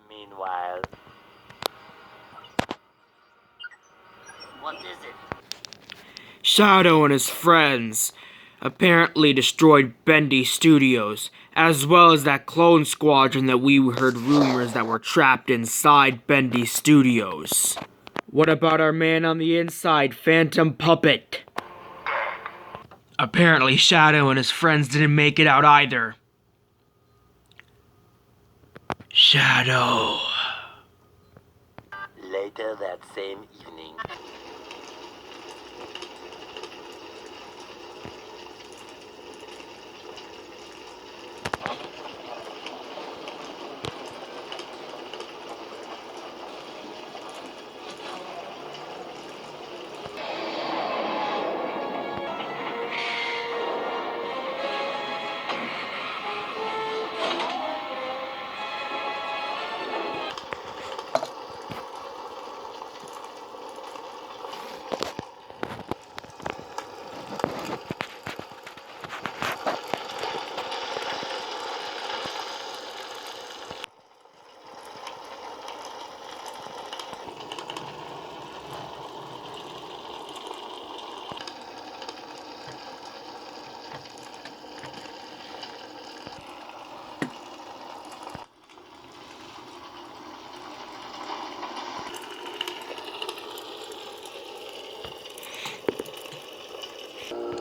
Meanwhile, what is it? Shadow and his friends apparently destroyed Bendy Studios, as well as that clone squadron that we heard rumors that were trapped inside Bendy Studios. What about our man on the inside, Phantom Puppet? Apparently Shadow and his friends didn't make it out either. Shadow. Later that same evening.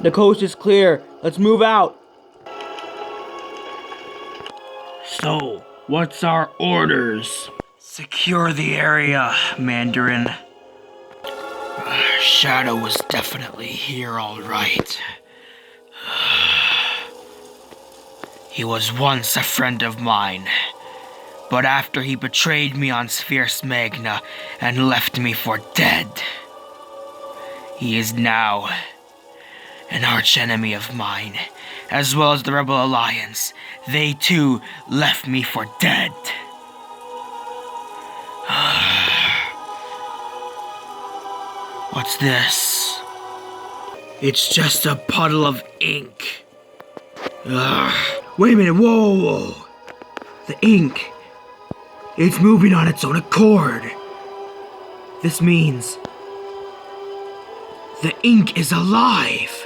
The coast is clear. Let's move out. So, what's our orders? Secure the area, Mandarin. Shadow was definitely here, all right. He was once a friend of mine, but after he betrayed me on Spheres Magna and left me for dead, he is now an archenemy of mine, as well as the Rebel Alliance. They too left me for dead. What's this? It's just a puddle of ink. Wait a minute, whoa. The ink, it's moving on its own accord. This means the ink is alive.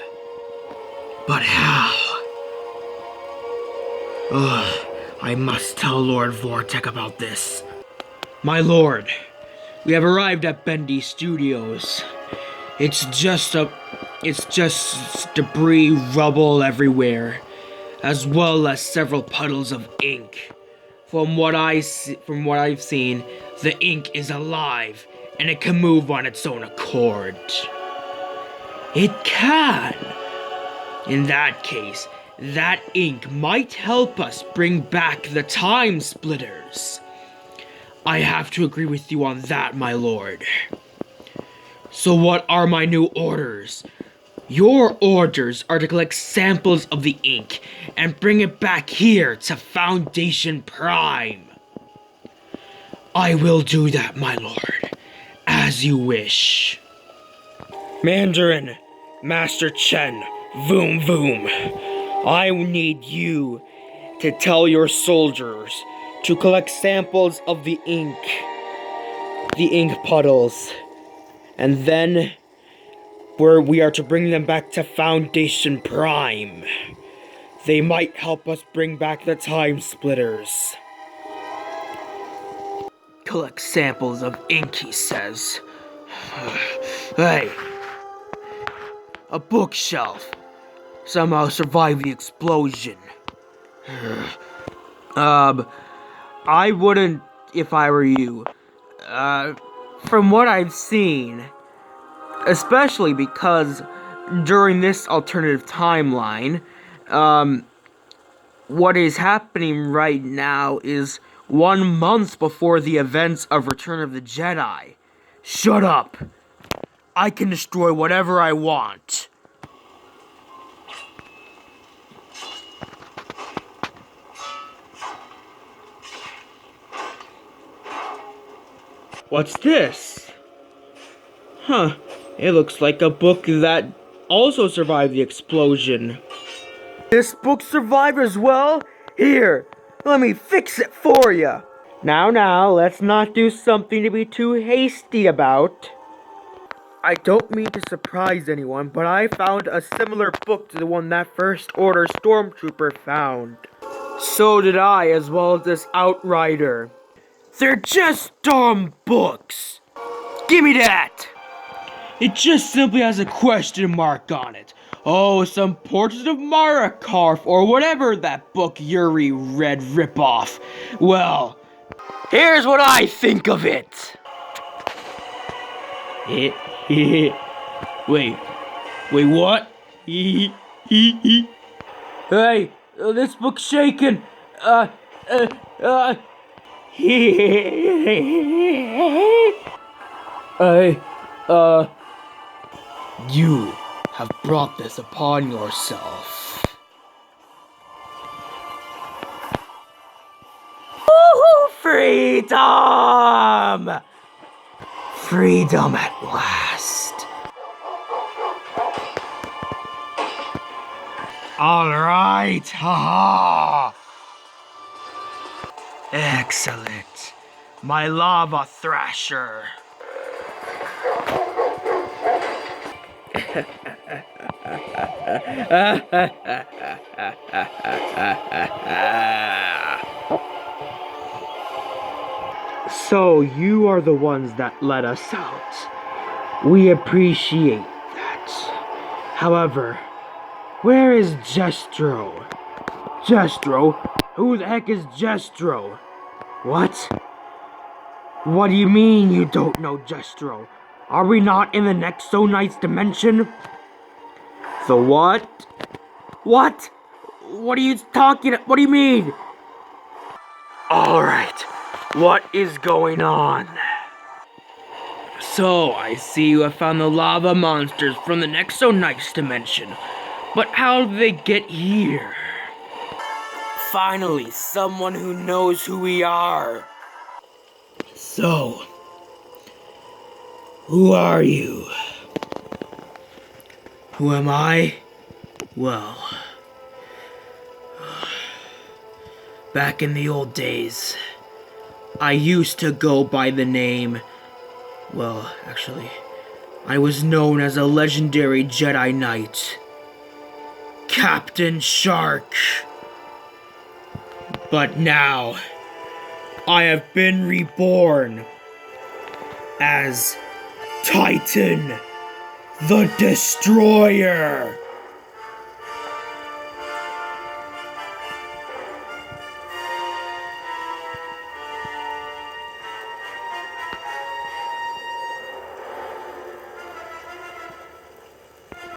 But how? I must tell Lord Vortech about this. My lord, we have arrived at Bendy Studios. It's just debris, rubble everywhere, as well as several puddles of ink. From what I've seen, the ink is alive and it can move on its own accord. It can. In that case, that ink might help us bring back the Time Splitters. I have to agree with you on that, my lord. So what are my new orders? Your orders are to collect samples of the ink and bring it back here to Foundation Prime. I will do that, my lord, as you wish. Mandarin, Master Chen, Voom Voom, I need you to tell your soldiers to collect samples of the ink puddles, and then we are to bring them back to Foundation Prime. They might help us bring back the Time Splitters. Collect samples of ink, he says. Hey, a bookshelf somehow survived the explosion. I wouldn't if I were you. From what I've seen, especially because during this alternative timeline, what is happening right now is 1 month before the events of Return of the Jedi. Shut up! I can destroy whatever I want. What's this? Huh, it looks like a book that also survived the explosion. This book survived as well? Here, let me fix it for you. Now, let's not do something to be too hasty about. I don't mean to surprise anyone, but I found a similar book to the one that First Order Stormtrooper found. So did I, as well as this Outrider. They're just dumb books. Give me that! It just simply has a question mark on it. Oh, some portrait of Mara Karf, or whatever that book Yuri read ripoff. Well, here's what I think of it. Wait, what? Hey, this book's shaking. You have brought this upon yourself. Woohoo! Freedom! Freedom at last. Alright, haha! Excellent. My lava thrasher. So you are the ones that let us out. We appreciate that. However, where is Jestro? Jestro? Who the heck is Jestro? What? What do you mean you don't know Jestro? Are we not in the next So Nice dimension? The what? What? What are you talking? What do you mean? Alright, what is going on? So, I see you have found the lava monsters from the next So Nice dimension. But how did they get here? Finally, someone who knows who we are. So, who are you? Who am I? Well, back in the old days, I used to go by the name, well, actually, I was known as a legendary Jedi Knight, Captain Shark. But now, I have been reborn as Titan the Destroyer.